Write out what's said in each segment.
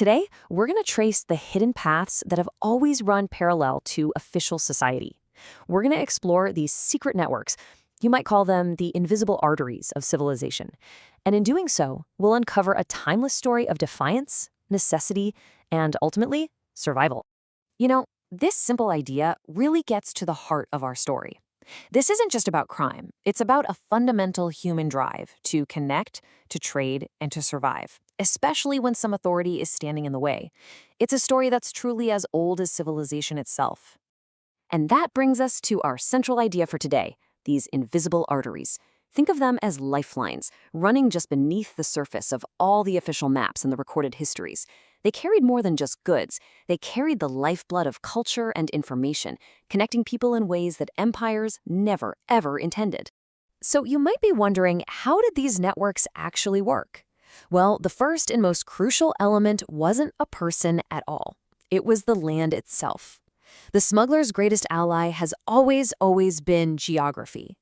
Today, we're going to trace the hidden paths that have always run parallel to official society. We're going to explore these secret networks. You might call them the invisible arteries of civilization. And in doing so, we'll uncover a timeless story of defiance, necessity, and ultimately, survival. You know, this simple idea really gets to the heart of our story. This isn't just about crime. It's about a fundamental human drive to connect, to trade, and to survive, especially when some authority is standing in the way. It's a story that's truly as old as civilization itself. And that brings us to our central idea for today, these invisible arteries. Think of them as lifelines, running just beneath the surface of all the official maps and the recorded histories. They carried more than just goods. They carried the lifeblood of culture and information, connecting people in ways that empires never, ever intended. So you might be wondering, how did these networks actually work? Well, the first and most crucial element wasn't a person at all. It was the land itself. The smuggler's greatest ally has always been geography.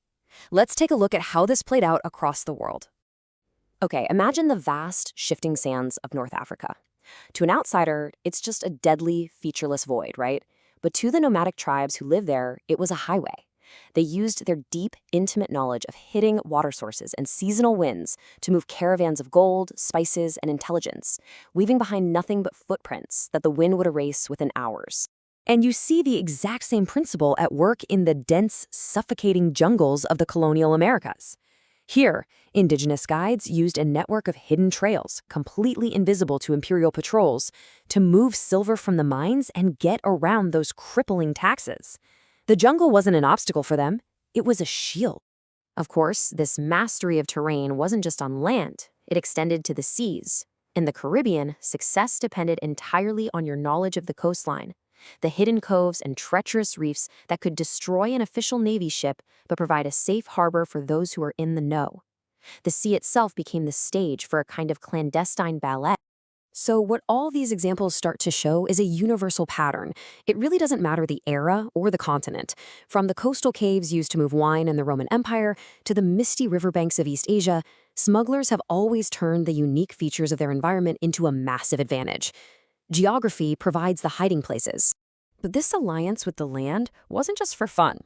Let's take a look at how this played out across the world. Okay, imagine the vast, shifting sands of North Africa. To an outsider, it's just a deadly, featureless void, right? But to the nomadic tribes who live there, it was a highway. They used their deep, intimate knowledge of hidden water sources and seasonal winds to move caravans of gold, spices, and intelligence, leaving behind nothing but footprints that the wind would erase within hours. And you see the exact same principle at work in the dense, suffocating jungles of the colonial Americas. Here, indigenous guides used a network of hidden trails, completely invisible to imperial patrols, to move silver from the mines and get around those crippling taxes. The jungle wasn't an obstacle for them, it was a shield. Of course, this mastery of terrain wasn't just on land, it extended to the seas. In the Caribbean, success depended entirely on your knowledge of the coastline. The hidden coves and treacherous reefs that could destroy an official Navy ship but provide a safe harbor for those who are in the know. The sea itself became the stage for a kind of clandestine ballet. So what all these examples start to show is a universal pattern. It really doesn't matter the era or the continent. From the coastal caves used to move wine in the Roman Empire to the misty riverbanks of East Asia, smugglers have always turned the unique features of their environment into a massive advantage. Geography provides the hiding places. But this alliance with the land wasn't just for fun.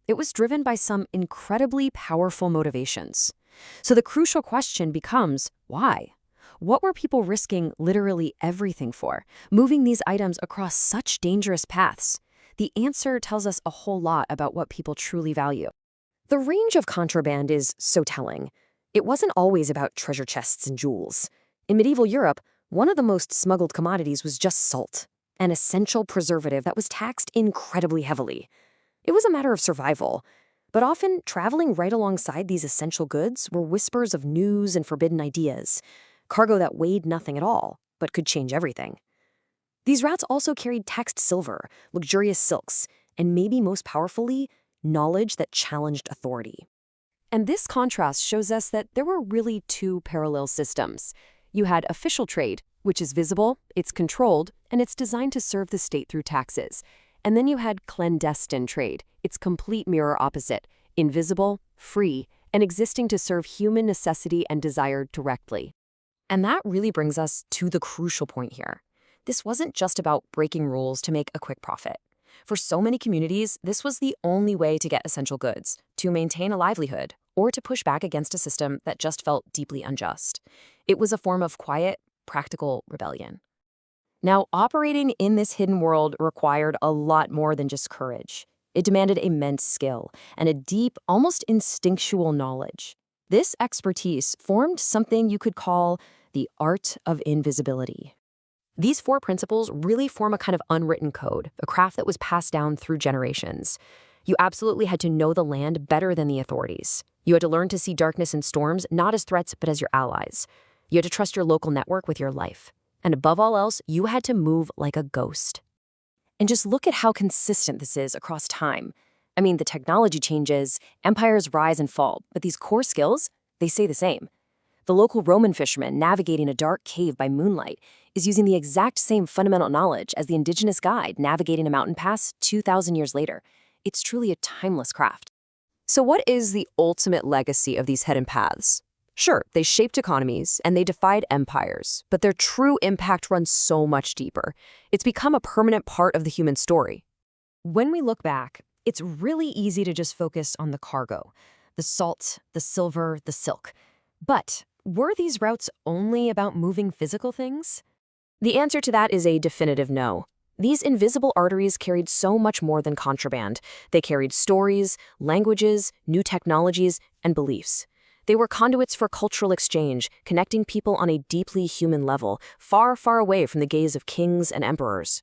It was driven by some incredibly powerful motivations. So the crucial question becomes, why? What were people risking literally everything for, moving these items across such dangerous paths? The answer tells us a whole lot about what people truly value. The range of contraband is so telling. It wasn't always about treasure chests and jewels. In medieval Europe, one of the most smuggled commodities was just salt, an essential preservative that was taxed incredibly heavily. It was a matter of survival, but often traveling right alongside these essential goods were whispers of news and forbidden ideas, cargo that weighed nothing at all, but could change everything. These routes also carried taxed silver, luxurious silks, and maybe most powerfully, knowledge that challenged authority. And this contrast shows us that there were really two parallel systems. You had official trade, which is visible, it's controlled, and it's designed to serve the state through taxes. And then you had clandestine trade, its complete mirror opposite, invisible, free, and existing to serve human necessity and desire directly. And that really brings us to the crucial point here. This wasn't just about breaking rules to make a quick profit. For so many communities, this was the only way to get essential goods, to maintain a livelihood, or to push back against a system that just felt deeply unjust. It was a form of quiet, practical rebellion. Now, operating in this hidden world required a lot more than just courage. It demanded immense skill and a deep, almost instinctual knowledge. This expertise formed something you could call the art of invisibility. These four principles really form a kind of unwritten code, a craft that was passed down through generations. You absolutely had to know the land better than the authorities. You had to learn to see darkness and storms not as threats but as your allies. You had to trust your local network with your life. And above all else, you had to move like a ghost. And just look at how consistent this is across time. I mean, the technology changes, empires rise and fall, but these core skills, they stay the same. The local Roman fisherman navigating a dark cave by moonlight is using the exact same fundamental knowledge as the indigenous guide navigating a mountain pass 2,000 years later. It's truly a timeless craft. So what is the ultimate legacy of these hidden paths? Sure, they shaped economies and they defied empires, but their true impact runs so much deeper. It's become a permanent part of the human story. When we look back, it's really easy to just focus on the cargo, the salt, the silver, the silk. But were these routes only about moving physical things? The answer to that is a definitive no. These invisible arteries carried so much more than contraband. They carried stories, languages, new technologies, and beliefs. They were conduits for cultural exchange, connecting people on a deeply human level, far, far away from the gaze of kings and emperors.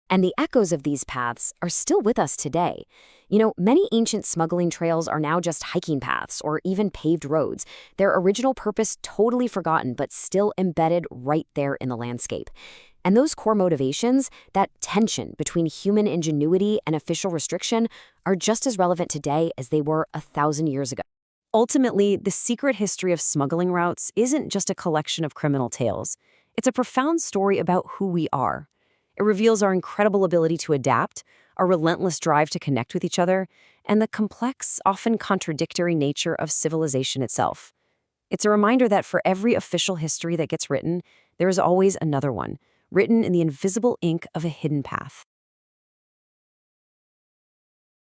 And the echoes of these paths are still with us today. Many ancient smuggling trails are now just hiking paths or even paved roads, their original purpose totally forgotten but still embedded right there in the landscape. And those core motivations, that tension between human ingenuity and official restriction, are just as relevant today as they were 1,000 years ago. Ultimately, the secret history of smuggling routes isn't just a collection of criminal tales. It's a profound story about who we are. It reveals our incredible ability to adapt, our relentless drive to connect with each other, and the complex, often contradictory nature of civilization itself. It's a reminder that for every official history that gets written, there is always another one, written in the invisible ink of a hidden path.